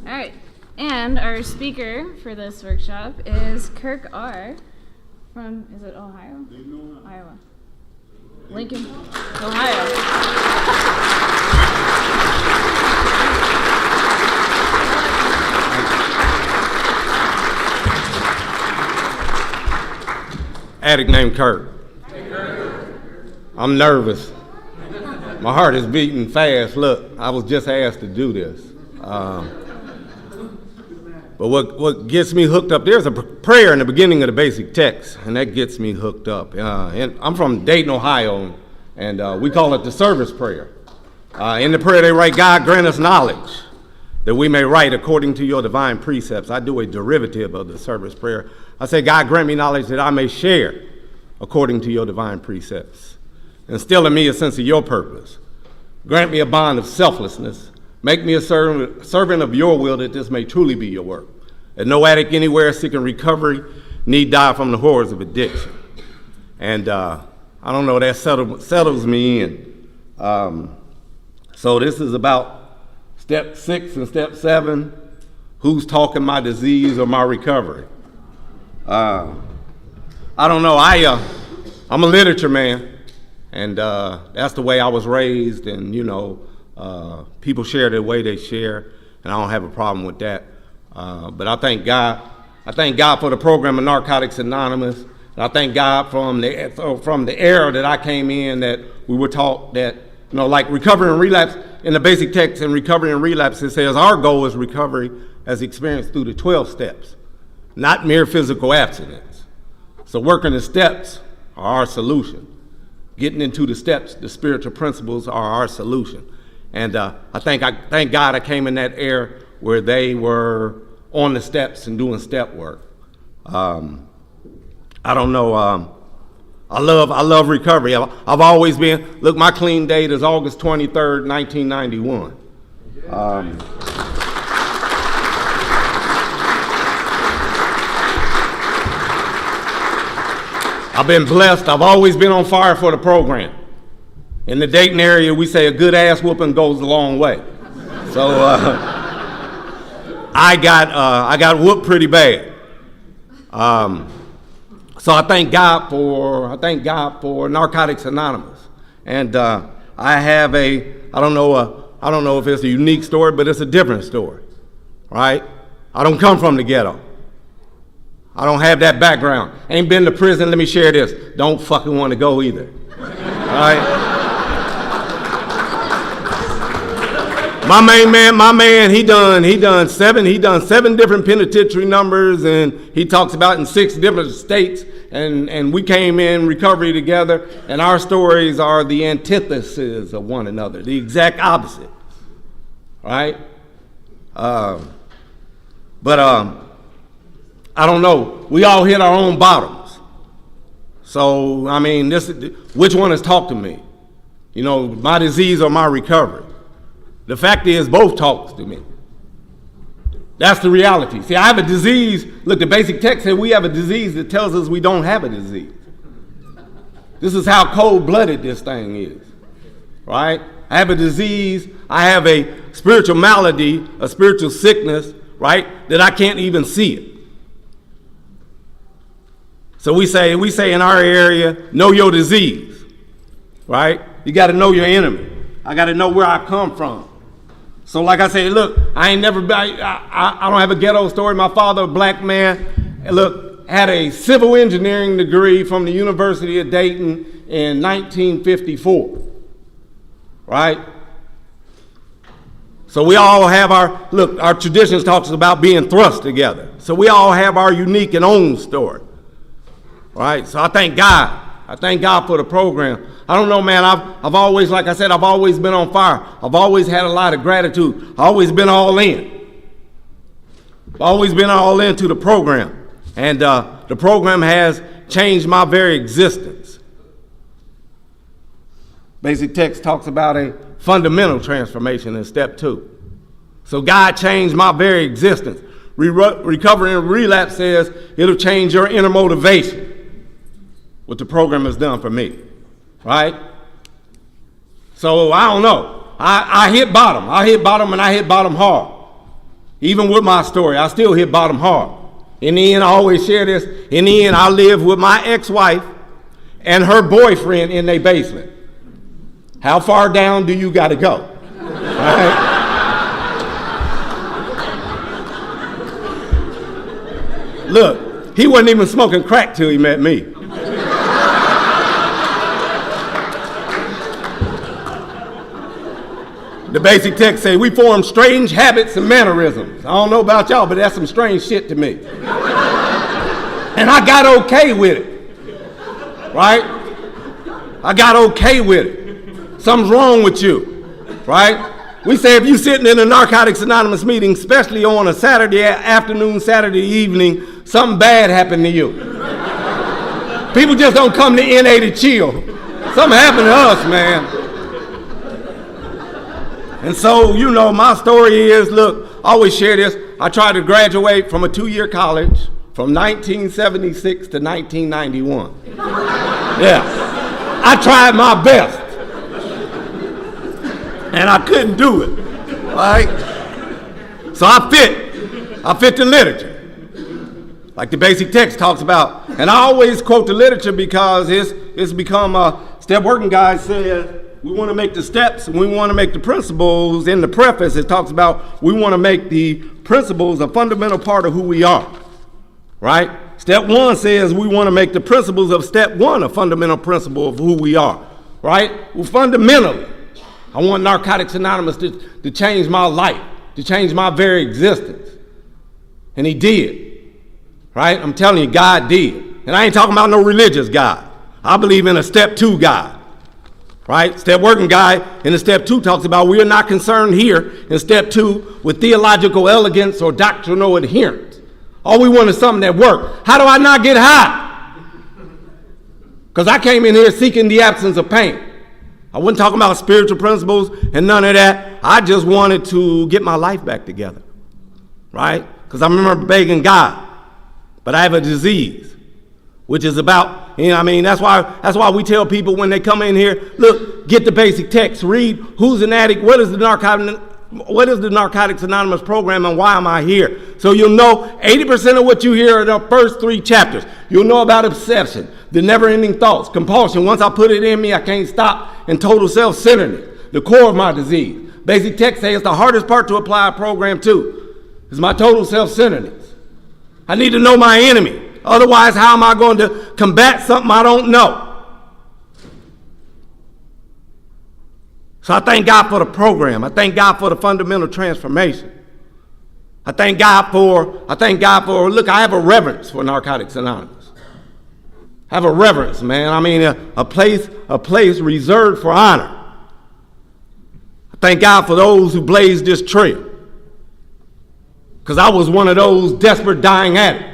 All right. And our speaker for this workshop is Kirk R. from, is it Ohio? Iowa. Lincoln, Ohio. Addict named Kirk. I'm nervous. My heart is beating fast. Look, I was just asked to do this. But what gets me hooked up, there's a prayer in the beginning of the basic text, and that gets me hooked up. And I'm from Dayton, Ohio, and we call it the service prayer. In the prayer they write, God grant us knowledge that we may write according to your divine precepts. I do a derivative of the service prayer. I say, God grant me knowledge that I may share according to your divine precepts. Instill in me a sense of your purpose. Grant me a bond of selflessness. Make me a servant of your will that this may truly be your work. And no addict anywhere seeking recovery need die from the horrors of addiction. And I don't know, that settles me in. So this is about step 6 and step 7. Who's talking my disease or my recovery? I don't know. I'm a literature man. And that's the way I was raised, and people share the way they share, and I don't have a problem with that. But I thank God. I thank God for the program of Narcotics Anonymous, and I thank God from the era that I came in that we were taught that like recovery and relapse in the basic text and recovery and relapse. It says our goal is recovery as experienced through the 12 steps, not mere physical abstinence. So working the steps are our solution. Getting into the steps, the spiritual principles are our solution. And I thank God I came in that era where they were on the steps and doing step work. I don't know. I love recovery. I've always been. Look, my clean date is August 23rd, 1991. I've been blessed. I've always been on fire for the program. In the Dayton area, we say a good ass whooping goes a long way. So I got whooped pretty bad. So I thank God for Narcotics Anonymous. And I have I don't know if it's a unique story, but it's a different story, right? I don't come from the ghetto. I don't have that background. Ain't been to prison. Let me share this. Don't fucking want to go either. All right? My man, he done 7 different penitentiary numbers, and he talks about in 6 different states, and we came in recovery together, and our stories are the antithesis of one another, the exact opposite. Right? But I don't know. We all hit our own bottoms. So, I mean, which one has talked to me? My disease or my recovery? The fact is, both talks to me. That's the reality. See, I have a disease. Look, the basic text said we have a disease that tells us we don't have a disease. This is how cold-blooded this thing is, right? I have a disease. I have a spiritual malady, a spiritual sickness, right, that I can't even see it. So we say in our area, know your disease, right? You got to know your enemy. I got to know where I come from. So like I say, look, I don't have a ghetto story. My father, a black man, had a civil engineering degree from the University of Dayton in 1954, right? So we all have our traditions talks about being thrust together. So we all have our unique and own story. Right, so I thank God. I thank God for the program. I don't know, man. I've always, like I said, I've always been on fire. I've always had a lot of gratitude. I've always been all in. I've always been all into the program, and the program has changed my very existence. Basic text talks about a fundamental transformation in step 2. So God changed my very existence. Recovery and relapse says it'll change your inner motivation. What the program has done for me, right? So I don't know. I hit bottom. I hit bottom, and I hit bottom hard. Even with my story, I still hit bottom hard. In the end, I always share this. In the end, I live with my ex-wife and her boyfriend in their basement. How far down do you got to go? Right? Look, he wasn't even smoking crack till he met me. The basic text say we form strange habits and mannerisms. I don't know about y'all, but that's some strange shit to me. And I got okay with it, right? I got okay with it. Something's wrong with you, right? We say if you're sitting in a Narcotics Anonymous meeting, especially on a Saturday afternoon, Saturday evening, something bad happened to you. People just don't come to NA to chill. Something happened to us, man. And so, you know, my story is, look, I always share this. I tried to graduate from a 2-year college from 1976 to 1991. Yeah, I tried my best. And I couldn't do it, right? So I fit the literature. Like the basic text talks about. And I always quote the literature because it's become a step working guy says, we want to make the steps, and we want to make the principles. In the preface, it talks about we want to make the principles a fundamental part of who we are, right? Step 1 says we want to make the principles of step 1 a fundamental principle of who we are, right? Well, fundamentally, I want Narcotics Anonymous to change my life, to change my very existence. And he did, right? I'm telling you, God did. And I ain't talking about no religious God. I believe in a step 2 God. Right? Step working guy in the step 2 talks about we are not concerned here in step 2 with theological elegance or doctrinal adherence. All we want is something that works. How do I not get high? Because I came in here seeking the absence of pain. I wasn't talking about spiritual principles and none of that. I just wanted to get my life back together. Right? Because I remember begging God. But I have a disease. Which is about, you know, I mean, that's why we tell people when they come in here, look, get the basic text, read who's an addict, what is the Narcotics Anonymous program, and why am I here? So you'll know 80% of what you hear are the first 3 chapters. You'll know about obsession, the never-ending thoughts, compulsion. Once I put it in me, I can't stop, and total self-centeredness, the core of my disease. Basic text says the hardest part to apply a program to is my total self-centeredness. I need to know my enemy. Otherwise, how am I going to combat something I don't know? So I thank God for the program. I thank God for the fundamental transformation. I thank God for, look, I have a reverence for Narcotics Anonymous. I have a reverence, man. I mean, a place reserved for honor. I thank God for those who blazed this trail. Because I was one of those desperate dying addicts.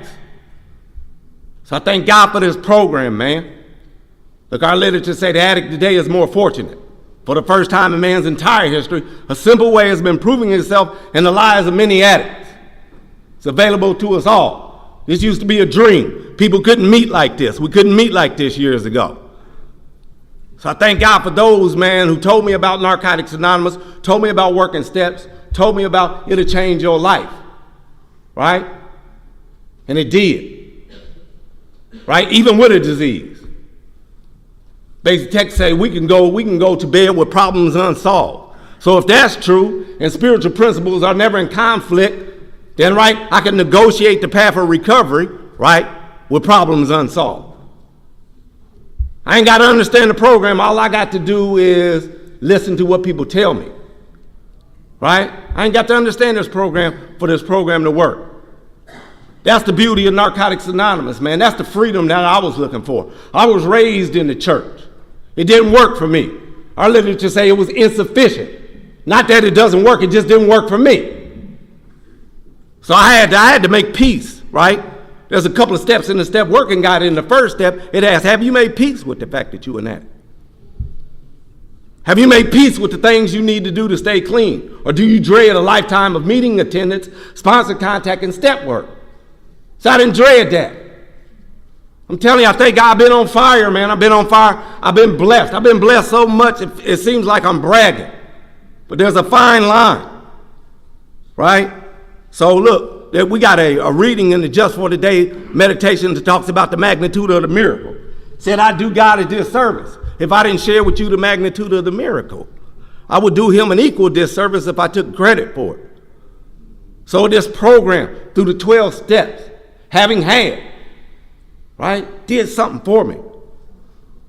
So I thank God for this program, man. Look, our literature say the addict today is more fortunate. For the first time in man's entire history, a simple way has been proving itself in the lives of many addicts. It's available to us all. This used to be a dream. People couldn't meet like this. We couldn't meet like this years ago. So I thank God for those, man, who told me about Narcotics Anonymous, told me about working steps, told me about it'll change your life. Right? And it did. Right? Even with a disease. Basic text say we can go to bed with problems unsolved. So if that's true, and spiritual principles are never in conflict, then right, I can negotiate the path of recovery, right, with problems unsolved. I ain't got to understand the program. All I got to do is listen to what people tell me. Right? I ain't got to understand this program for this program to work. That's the beauty of Narcotics Anonymous, man. That's the freedom that I was looking for. I was raised in the church. It didn't work for me. Our literature say it was insufficient. Not that it doesn't work, it just didn't work for me. So I had to make peace, right? There's a couple of steps in the step working guide. In the first step, it asks, have you made peace with the fact that you're an addict? Have you made peace with the things you need to do to stay clean? Or do you dread a lifetime of meeting attendance, sponsor contact, and step work? So I didn't dread that. I'm telling you, I thank God I've been on fire, man. I've been on fire. I've been blessed. I've been blessed so much, it seems like I'm bragging. But there's a fine line, right? So look, we got a reading in the Just for Today meditation that talks about the magnitude of the miracle. Said, I do God a disservice if I didn't share with you the magnitude of the miracle. I would do him an equal disservice if I took credit for it. So this program, through the 12 steps, having had, right, did something for me,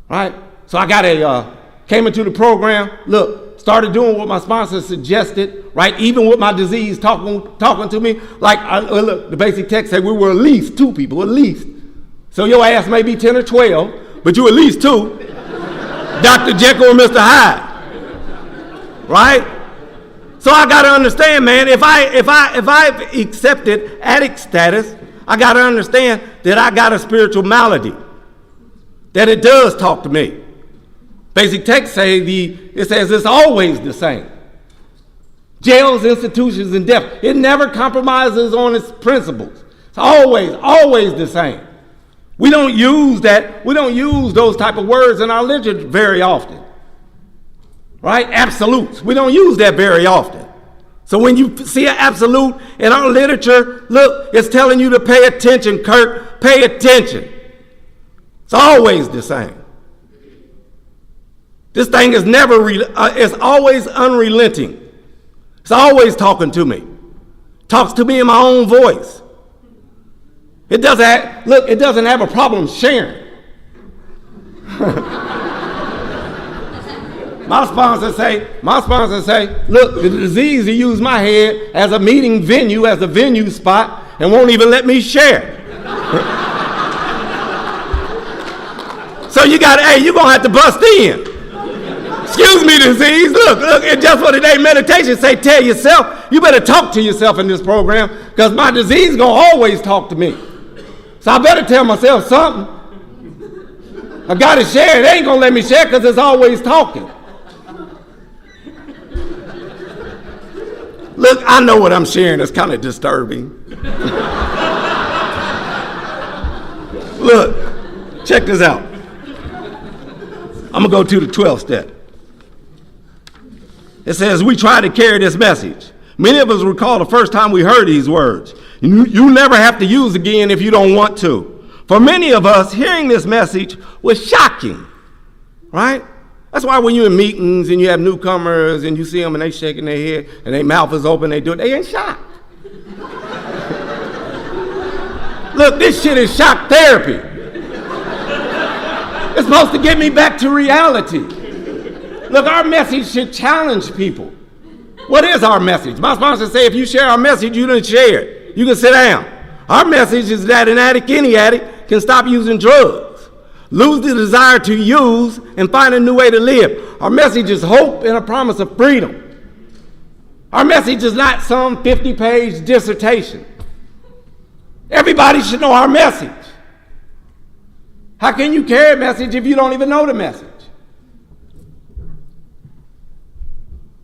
right? So I came into the program, look, started doing what my sponsor suggested, right? Even with my disease talking to me, like, look, the basic text said we were at least 2 people, at least. So your ass may be 10 or 12, but you at least 2. Dr. Jekyll and Mr. Hyde, right? So I got to understand, man, if I've accepted addict status, I got to understand that I got a spiritual malady, that it does talk to me. Basic text says it's always the same. Jails, institutions, and death. It never compromises on its principles. It's always the same. We don't use those type of words in our literature very often. Right? Absolutes. We don't use that very often. So when you see an absolute in our literature, look, it's telling you to pay attention, Kirk. Pay attention. It's always the same. This thing is it's always unrelenting. It's always talking to me. Talks to me in my own voice. It doesn't have a problem sharing. My sponsors say, look, the disease, he used my head as a meeting venue, as a venue spot, and won't even let me share. So you're gonna have to bust in. Excuse me, disease. Look, in Just for Today meditation say, tell yourself, you better talk to yourself in this program, because my disease gonna always talk to me. So I better tell myself something. I gotta share. It ain't gonna let me share because it's always talking. Look, I know what I'm sharing is kind of disturbing. Look, check this out. I'm gonna go to the 12th step. It says, we try to carry this message. Many of us recall the first time we heard these words. You never have to use again if you don't want to. For many of us, hearing this message was shocking, right? That's why when you're in meetings and you have newcomers and you see them and they shaking their head and their mouth is open, they ain't shocked. Look, this shit is shock therapy. It's supposed to get me back to reality. Look, our message should challenge people. What is our message? My sponsors say if you share our message, you didn't share it. You can sit down. Our message is that an addict, any addict, can stop using drugs, lose the desire to use, and find a new way to live. Our message is hope and a promise of freedom. Our message is not some 50-page dissertation. Everybody should know our message. How can you carry a message if you don't even know the message?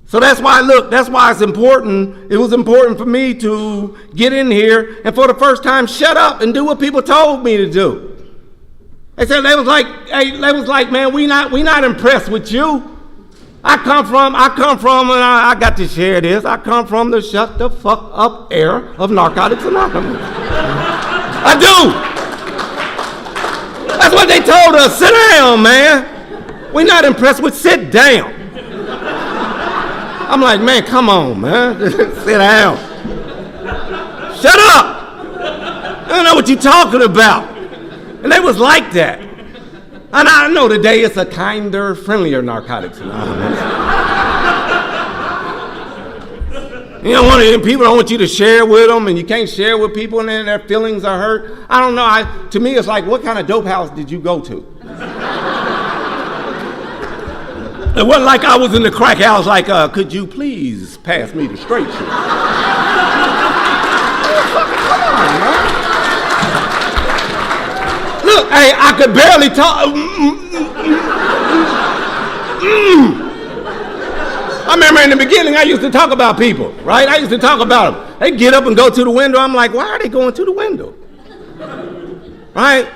So that's why it's important. It was important for me to get in here and for the first time shut up and do what people told me to do. They was like, man, we not impressed with you. I come from, and I got to share this. I come from the shut the fuck up era of Narcotics Anonymous. I do. That's what they told us. Sit down, man. We're not impressed with sit down. I'm like, man, come on, man. Sit down. Shut up. I don't know what you're talking about. And they was like that. And I know today it's a kinder, friendlier Narcotics Anonymous. You know, people don't want you to share with them, and you can't share with people, and then their feelings are hurt. I don't know. To me, it's like, what kind of dope house did you go to? It wasn't like I was in the crack house like, could you please pass me the straight shit? Come on, man. Look, hey, I could barely talk. I remember in the beginning, I used to talk about people, right? I used to talk about them. They get up and go to the window. I'm like, why are they going to the window? Right?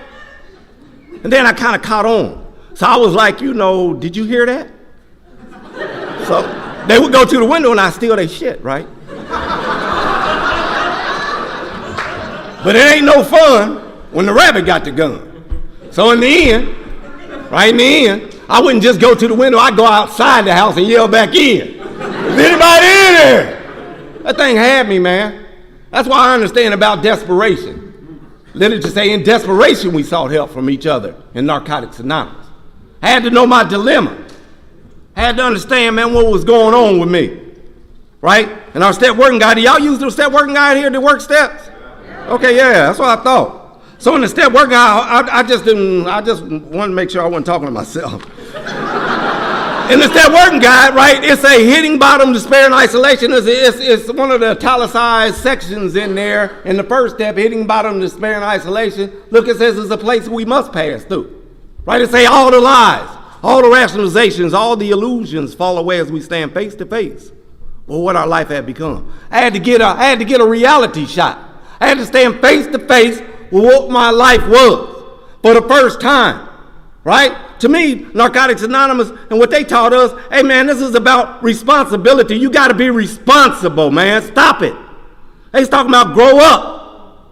And then I kind of caught on. So I was like, did you hear that? So they would go to the window and I steal their shit, right? But it ain't no fun when the rabbit got the gun. So in the end, right in the end, I wouldn't just go to the window. I'd go outside the house and yell back in. Is anybody in there? That thing had me, man. That's why I understand about desperation. Literature say in desperation we sought help from each other in Narcotics Anonymous. I had to know my dilemma. I had to understand, man, what was going on with me. Right? And our step working guide, do y'all use the step working guide here to work steps? Okay, yeah, that's what I thought. So in the step working guide, I just wanted to make sure I wasn't talking to myself. In the step working guide, right, it's a hitting bottom, despair, and isolation. It's one of the italicized sections in there. In the first step, hitting bottom, despair, and isolation. Look, it says it's a place we must pass through. Right? It say all the lies, all the rationalizations, all the illusions fall away as we stand face to face with what our life had become. I had to get a reality shot. I had to stand face to face with what my life was for the first time. Right? To me, Narcotics Anonymous and what they taught us, hey man, this is about responsibility. You got to be responsible, man. Stop it. They was talking about grow up.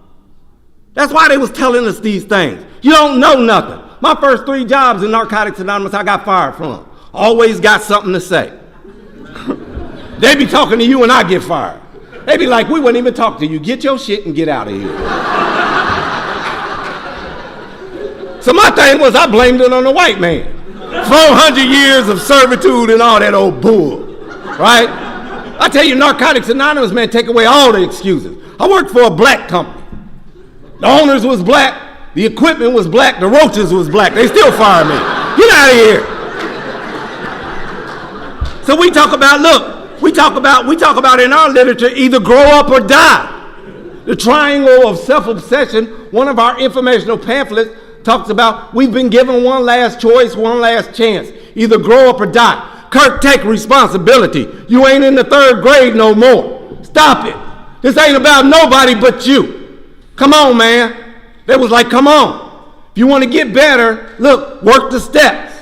That's why they was telling us these things. You don't know nothing. My first 3 jobs in Narcotics Anonymous, I got fired from. Always got something to say. They be talking to you and I get fired. They be like, we wouldn't even talk to you. Get your shit and get out of here. So my thing was I blamed it on the white man. 400 years of servitude and all that old bull, right? I tell you, Narcotics Anonymous, man, take away all the excuses. I worked for a black company. The owners was black, the equipment was black, the roaches was black. They still fired me. Get out of here. So we talk about in our literature, either grow up or die. The triangle of self-obsession, one of our informational pamphlets, talks about we've been given one last choice, one last chance. Either grow up or die. Kirk, take responsibility. You ain't in the 3rd grade no more. Stop it. This ain't about nobody but you. Come on, man. They was like, come on. If you want to get better, look, work the steps.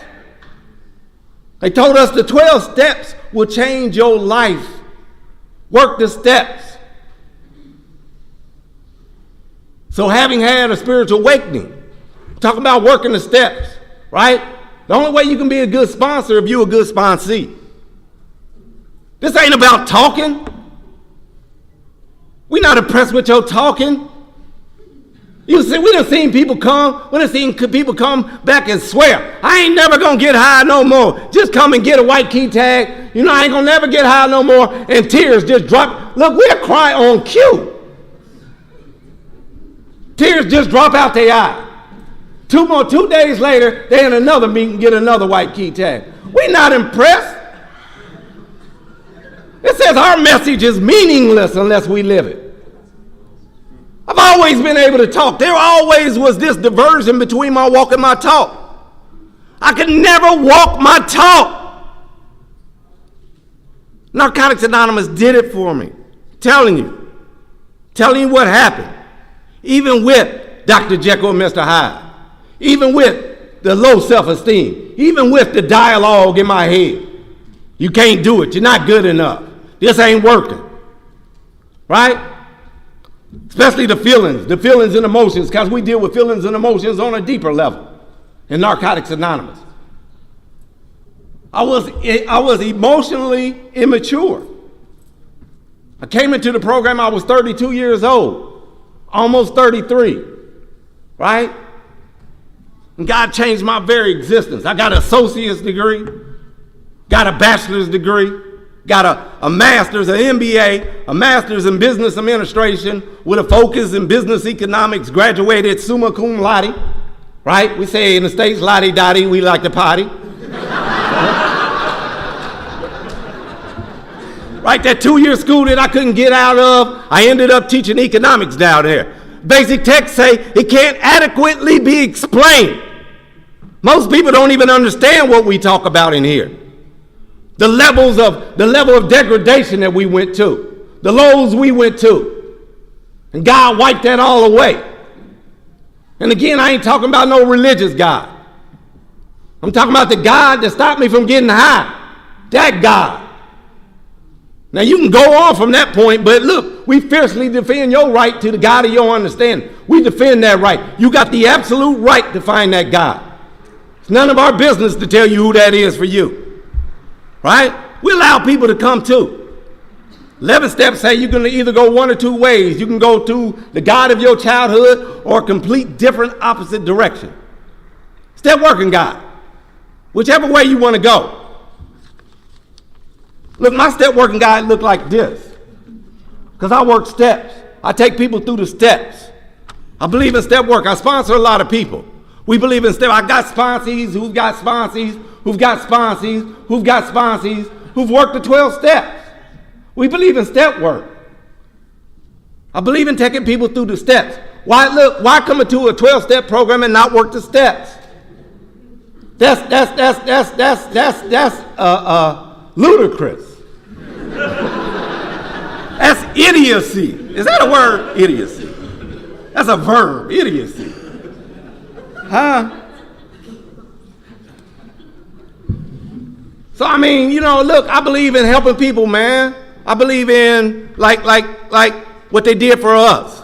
They told us the 12 steps will change your life. Work the steps. So having had a spiritual awakening, talking about working the steps, right? The only way you can be a good sponsor if you're a good sponsee. This ain't about talking. We're not impressed with your talking. You see, we done seen people come, we done seen people come back and swear, I ain't never gonna get high no more. Just come and get a white key tag. You know, I ain't gonna never get high no more. And tears just drop. Look, we'll cry on cue. Tears just drop out their eye. 2 days later, they in another meeting get another white key tag. We're not impressed. It says our message is meaningless unless we live it. I've always been able to talk. There always was this diversion between my walk and my talk. I could never walk my talk. Narcotics Anonymous did it for me. Telling you what happened. Even with Dr. Jekyll and Mr. Hyde. Even with the low self-esteem, even with the dialogue in my head. You can't do it. You're not good enough. This ain't working. Right? Especially the feelings and emotions, because we deal with feelings and emotions on a deeper level in Narcotics Anonymous. I was emotionally immature. I came into the program, I was 32 years old, almost 33, right? And God changed my very existence. I got an associate's degree, got a bachelor's degree, got a master's, an MBA, a master's in business administration with a focus in business economics, graduated summa cum laude, right? We say in the States, lottie-dottie, we like to party. Right, that 2-year school that I couldn't get out of, I ended up teaching economics down there. Basic texts say it can't adequately be explained. Most people don't even understand what we talk about in here. The level of degradation that we went to, the lows we went to. And God wiped that all away. And again, I ain't talking about no religious God. I'm talking about the God that stopped me from getting high. That God. Now you can go on from that point, but look, we fiercely defend your right to the God of your understanding. We defend that right. You got the absolute right to find that God. It's none of our business to tell you who that is for you. Right? We allow people to come too. 11 steps say you can either go one or two ways. You can go to the God of your childhood or a complete different opposite direction. Step working God. Whichever way you want to go. Look, my step working guide look like this. Because I work steps. I take people through the steps. I believe in step work. I sponsor a lot of people. We believe in step. I got sponsees who've got sponsees, who've got sponsees, who've got sponsees, who've worked the 12 steps. We believe in step work. I believe in taking people through the steps. Why come into a 12-step program and not work the steps? That's ludicrous. That's idiocy. Is that a word? Idiocy. That's a verb. Idiocy. Huh? So I mean, look, I believe in helping people, man. I believe in like what they did for us.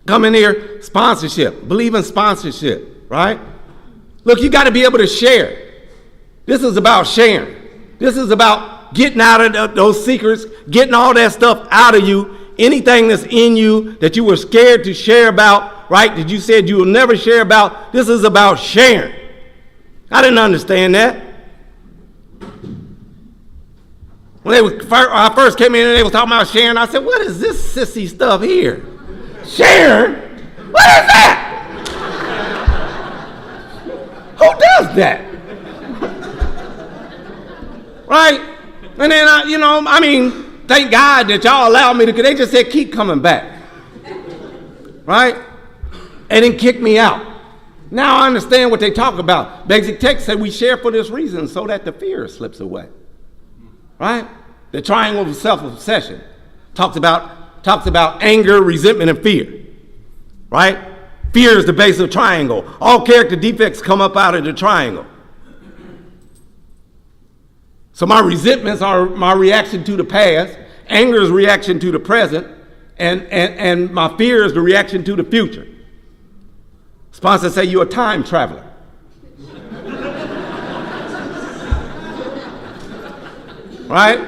Come in here, sponsorship. Believe in sponsorship, right? Look, you got to be able to share. This is about sharing. This is about getting out of those secrets, getting all that stuff out of you, anything that's in you that you were scared to share about, right? That you said you will never share about. This is about sharing. I didn't understand that. When I first came in and they were talking about sharing, I said, what is this sissy stuff here? Sharing? What is that? Who does that? Right? And then, thank God that y'all allowed me to, because they just said, keep coming back. Right? And then kick me out. Now I understand what they talk about. Basic text said we share for this reason, so that the fear slips away. Right? The triangle of self-obsession talks about anger, resentment, and fear. Right? Fear is the base of the triangle. All character defects come up out of the triangle. So my resentments are my reaction to the past, anger is reaction to the present, and my fear is the reaction to the future. Sponsors say you're a time traveler. Right?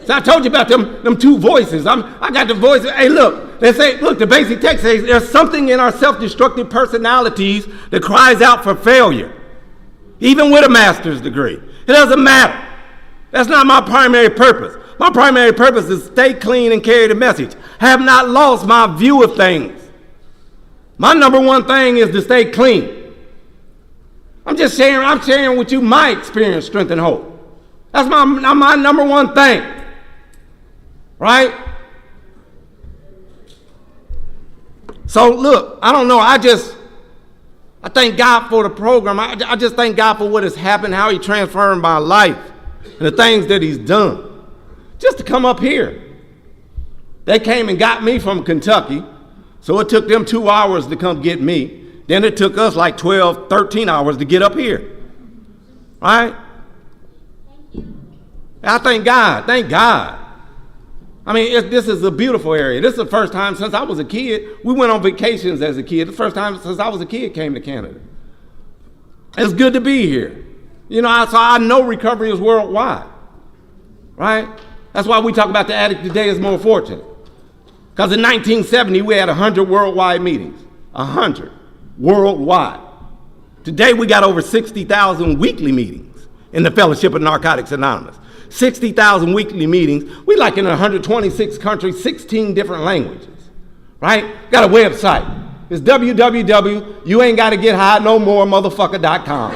So I told you about them two voices. I got the voices. Hey, look, the basic text says there's something in our self-destructive personalities that cries out for failure, even with a master's degree. It doesn't matter. That's not my primary purpose. My primary purpose is to stay clean and carry the message. I have not lost my view of things. My number one thing is to stay clean. I'm sharing with you my experience, strength, and hope. That's my number one thing. Right? So look, I don't know. I thank God for the program. I just thank God for what has happened, how he transformed my life, and the things that he's done. Just to come up here. They came and got me from Kentucky, so it took them 2 hours to come get me. Then it took us like 12, 13 hours to get up here. Right? I thank God. Thank God. I mean, this is a beautiful area. This is the first time since I was a kid. We went on vacations as a kid. The first time since I was a kid came to Canada. It's good to be here. So I know recovery is worldwide. Right? That's why we talk about the addict today is more fortunate. Because in 1970, we had 100 worldwide meetings. 100 worldwide. Today, we got over 60,000 weekly meetings in the Fellowship of Narcotics Anonymous. 60,000 weekly meetings. We like in 126 countries, 16 different languages. Right? Got a website. It's www.youaintgottagethighnomoremotherfucker.com.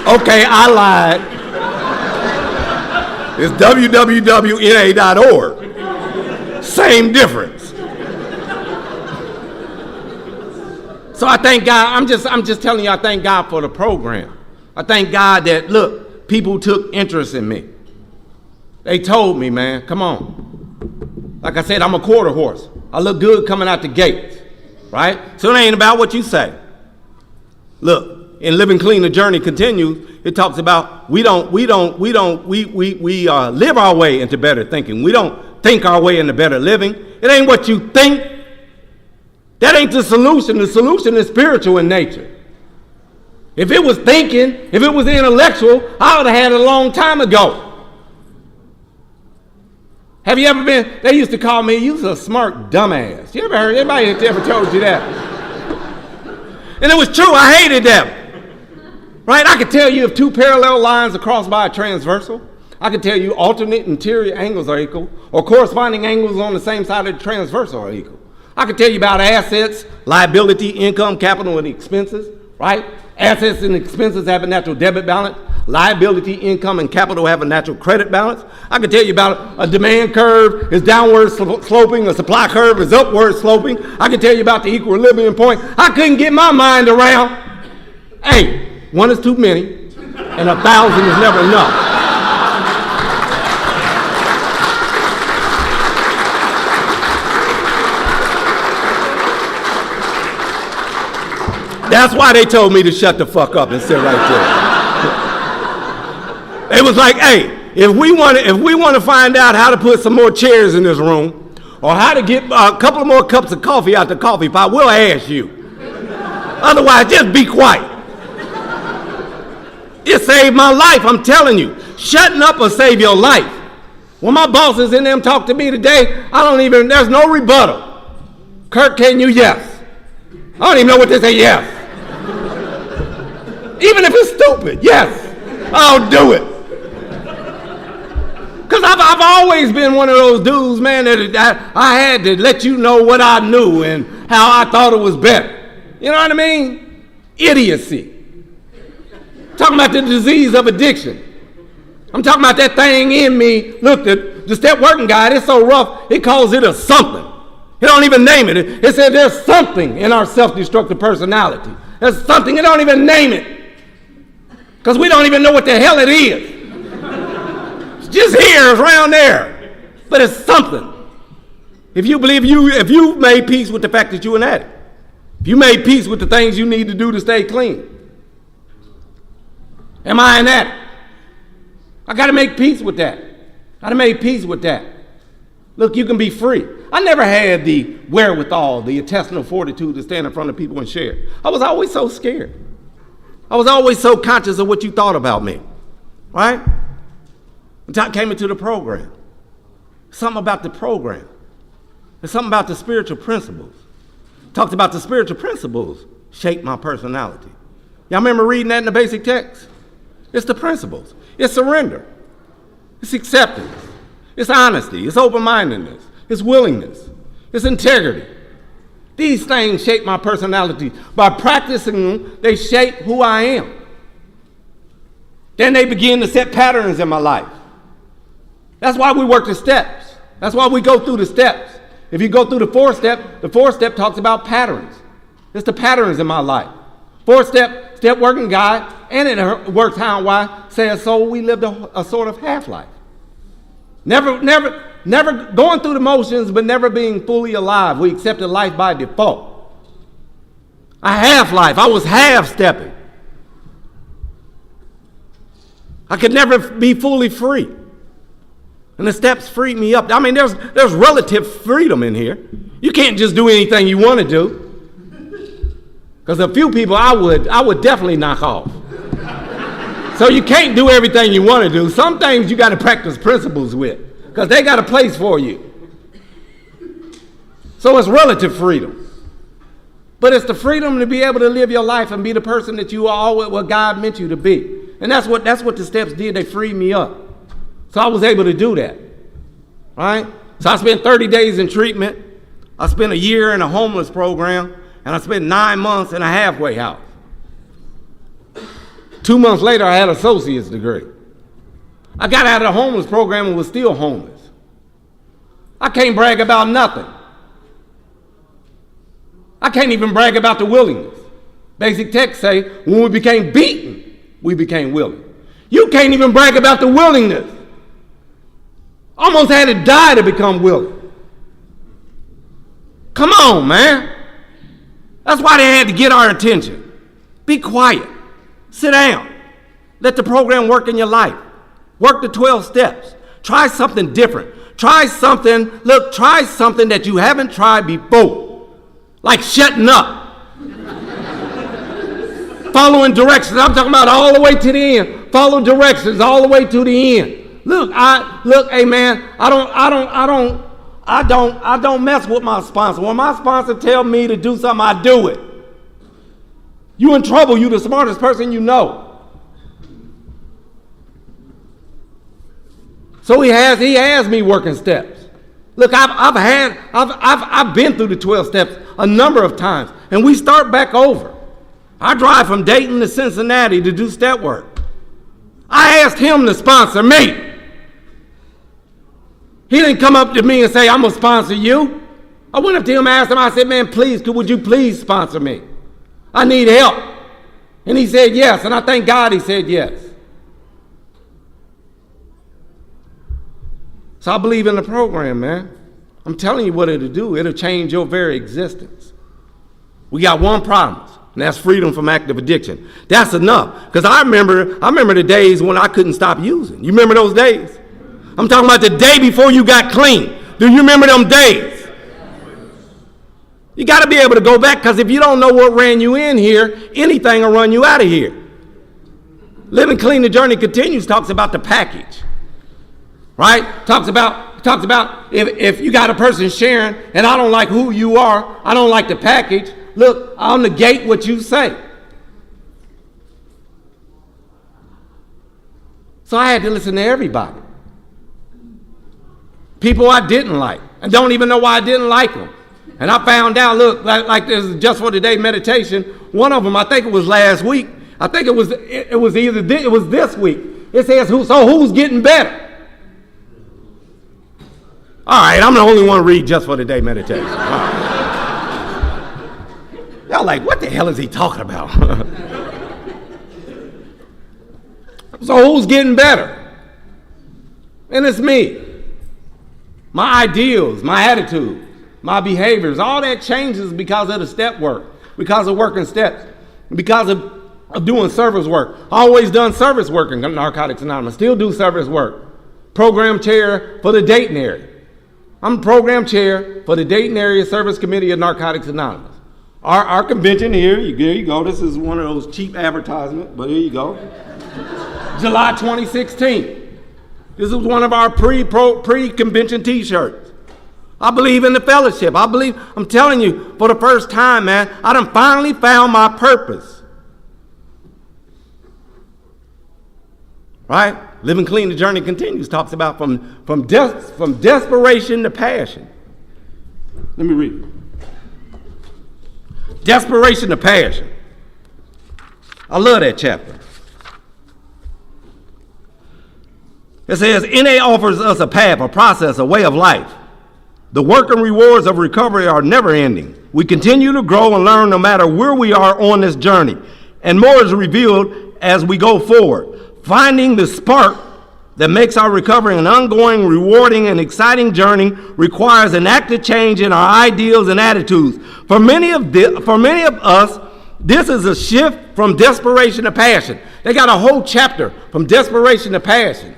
Okay, I lied. It's www.na.org. Same difference. So I thank God. I'm just telling you, I thank God for the program. I thank God that, look, people took interest in me. They told me, man, come on. Like I said, I'm a quarter horse. I look good coming out the gate, right? So it ain't about what you say. Look, in Living Clean, the journey continues. It talks about we live our way into better thinking. We don't think our way into better living. It ain't what you think. That ain't the solution. The solution is spiritual in nature. If it was thinking, if it was intellectual, I would have had it a long time ago. Have you ever been, they used to call me, you was a smart dumbass. You ever heard, anybody ever told you that? And it was true, I hated them. Right, I could tell you if two parallel lines are crossed by a transversal. I could tell you alternate interior angles are equal, or corresponding angles on the same side of the transversal are equal. I could tell you about assets, liability, income, capital, and expenses, right? Assets and expenses have a natural debit balance. Liability, income, and capital have a natural credit balance. I can tell you about a demand curve is downward sloping, a supply curve is upward sloping. I can tell you about the equilibrium point. I couldn't get my mind around, hey, one is too many, and 1,000 is never enough. That's why they told me to shut the fuck up and sit right there. It was like, hey, if we want to find out how to put some more chairs in this room, or how to get a couple of more cups of coffee out the coffee pot, we'll ask you. Otherwise, just be quiet. It saved my life, I'm telling you. Shutting up will save your life. When my bosses in them talk to me today, there's no rebuttal. Kirk, can you? Yes. I don't even know what they say, yes. Even if it's stupid, yes, I'll do it. Because I've always been one of those dudes, man, that I had to let you know what I knew and how I thought it was better. You know what I mean? Idiocy. Talking about the disease of addiction. I'm talking about that thing in me. Look, the step working guide, it's so rough, it calls it a something. It don't even name it. It said there's something in our self-destructive personality. There's something, it don't even name it. Because we don't even know what the hell it is. It's just here, it's around there. But it's something. If you believe if you made peace with the fact that you're an addict, if you made peace with the things you need to do to stay clean, am I an addict? I got to make peace with that. Got to make peace with that. Look, you can be free. I never had the wherewithal, the intestinal fortitude to stand in front of people and share. I was always so scared. I was always so conscious of what you thought about me, right? Until I came into the program. Something about the program. There's something about the spiritual principles. Talked about the spiritual principles shape my personality. Y'all remember reading that in the basic text? It's the principles. It's surrender. It's acceptance. It's honesty. It's open-mindedness. It's willingness. It's integrity. These things shape my personality. By practicing them, they shape who I am. Then they begin to set patterns in my life. That's why we work the steps. That's why we go through the steps. If you go through the fourth step talks about patterns. It's the patterns in my life. Fourth step working guide, and it works how and why, says so we lived a sort of half-life. Never going through the motions, but never being fully alive. We accepted life by default. A half-life. I was half-stepping. I could never be fully free. And the steps freed me up. I mean, there's relative freedom in here. You can't just do anything you want to do. Because a few people I would definitely knock off. So you can't do everything you want to do. Some things you got to practice principles with, because they got a place for you. So it's relative freedom. But it's the freedom to be able to live your life and be the person that you are, what God meant you to be. And that's what the steps did. They freed me up. So I was able to do that. Right? So I spent 30 days in treatment. I spent a year in a homeless program. And I spent 9 months in a halfway house. 2 months later, I had an associate's degree. I got out of the homeless program and was still homeless. I can't brag about nothing. I can't even brag about the willingness. Basic texts say, when we became beaten, we became willing. You can't even brag about the willingness. Almost had to die to become willing. Come on, man. That's why they had to get our attention. Be quiet. Sit down. Let the program work in your life. Work the 12 steps. Try something different. Try something that you haven't tried before. Like shutting up. Following directions. I'm talking about all the way to the end. Follow directions all the way to the end. Look, hey man, I don't mess with my sponsor. When my sponsor tell me to do something, I do it. You in trouble, you the smartest person you know. So he has me working steps. Look, I've been through the 12 steps a number of times, and we start back over. I drive from Dayton to Cincinnati to do step work. I asked him to sponsor me. He didn't come up to me and say, I'm going to sponsor you. I went up to him and asked him, I said, man, would you please sponsor me? I need help. And he said yes, and I thank God he said yes. So I believe in the program, man. I'm telling you what it'll do. It'll change your very existence. We got one promise, and that's freedom from active addiction. That's enough. Because I remember the days when I couldn't stop using. You remember those days? I'm talking about the day before you got clean. Do you remember them days? You got to be able to go back, because if you don't know what ran you in here, anything will run you out of here. Living Clean, the Journey Continues talks about the package. Right? Talks about if you got a person sharing and I don't like who you are, I don't like the package, look, I'll negate what you say. So I had to listen to everybody. People I didn't like and don't even know why I didn't like them. And I found out, look, like this is Just for Today meditation. One of them, I think it was last week. I think it was this week. It says, who's getting better? All right, I'm the only one to read Just for Today meditation. Right. Y'all like, what the hell is he talking about? So who's getting better? And it's me. My ideals, my attitude, my behaviors, all that changes because of the step work, because of working steps, because of doing service work. Always done service work in Narcotics Anonymous, still do service work. Program chair for the Dayton area. I'm program chair for the Dayton Area Service Committee of Narcotics Anonymous. Our convention here, there you go. This is one of those cheap advertisements, but here you go. July 2016. This is one of our pre-convention t-shirts. I believe in the fellowship. I'm telling you, for the first time, man, I done finally found my purpose. Right? Living Clean, the Journey Continues talks about from desperation to passion. Let me read. Desperation to passion. I love that chapter. It says, NA offers us a path, a process, a way of life. The work and rewards of recovery are never ending. We continue to grow and learn no matter where we are on this journey. And more is revealed as we go forward. Finding the spark that makes our recovery an ongoing, rewarding, and exciting journey requires an active change in our ideals and attitudes. For many of us, this is a shift from desperation to passion. They got a whole chapter from desperation to passion.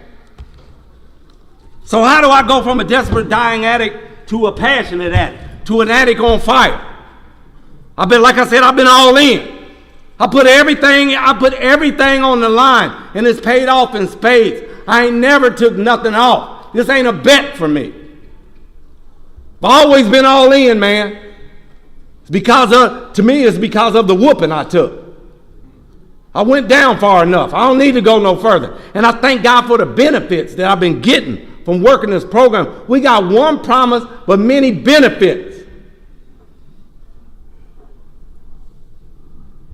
So how do I go from a desperate dying addict to a passionate addict, to an addict on fire? I've been all in. I put everything on the line, and it's paid off in spades. I ain't never took nothing off. This ain't a bet for me. I've always been all in, man. It's because of the whooping I took. I went down far enough. I don't need to go no further. And I thank God for the benefits that I've been getting from working this program. We got one promise, but many benefits.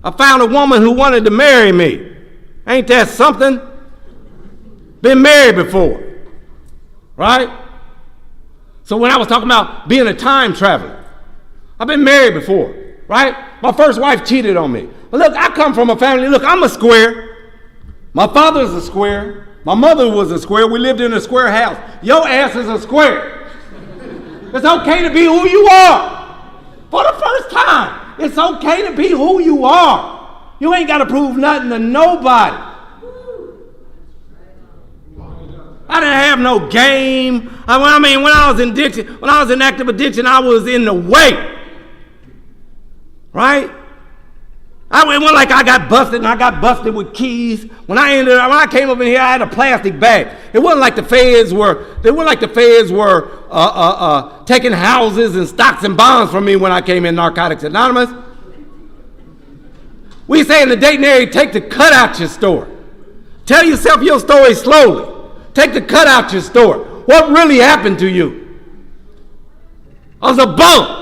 I found a woman who wanted to marry me. Ain't that something? Been married before, right? So when I was talking about being a time traveler, I've been married before, right? My first wife cheated on me. But look, I come from a family, look, I'm a square. My father's a square. My mother was a square. We lived in a square house. Your ass is a square. It's okay to be who you are for the first time. It's okay to be who you are. You ain't got to prove nothing to nobody. I didn't have no game. When I was in active addiction, I was in the way. Right? It wasn't like I got busted and I got busted with keys. When I came up in here, I had a plastic bag. It wasn't like the feds were taking houses and stocks and bonds from me when I came in Narcotics Anonymous. We say in the Dayton area, take the cut out your story. Tell yourself your story slowly. Take the cut out your story. What really happened to you? I was a bum.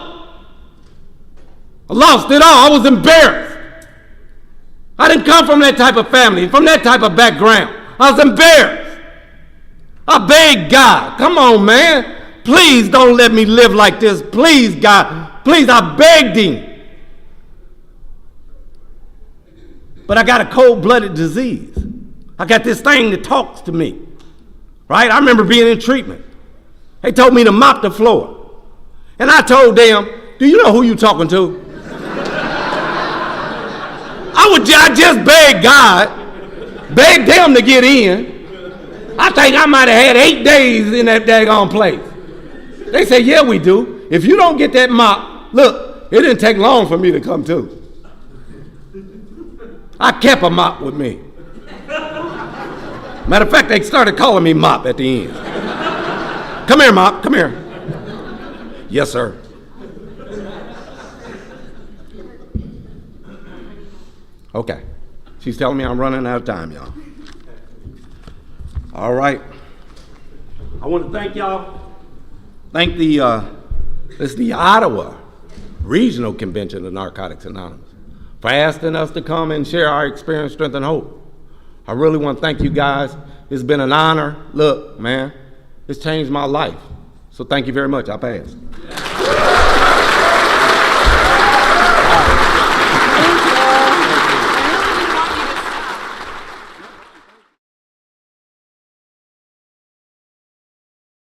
I lost it all. I was embarrassed. I didn't come from that type of family, from that type of background. I was embarrassed. I begged God, come on, man. Please don't let me live like this. Please, God. Please, I begged him. But I got a cold-blooded disease. I got this thing that talks to me. Right? I remember being in treatment. They told me to mop the floor. And I told them, do you know who you talking to? I just begged God, begged them to get in. I think I might have had 8 days in that daggone place. They said, yeah, we do. If you don't get that mop, look, it didn't take long for me to come to. I kept a mop with me. Matter of fact, they started calling me Mop at the end. Come here, Mop, come here. Yes, sir. Okay. She's telling me I'm running out of time, y'all. All right. I want to thank y'all. Thank the Ottawa Regional Convention of Narcotics Anonymous for asking us to come and share our experience, strength, and hope. I really want to thank you guys. It's been an honor. Look, man, it's changed my life. So thank you very much. I'll pass.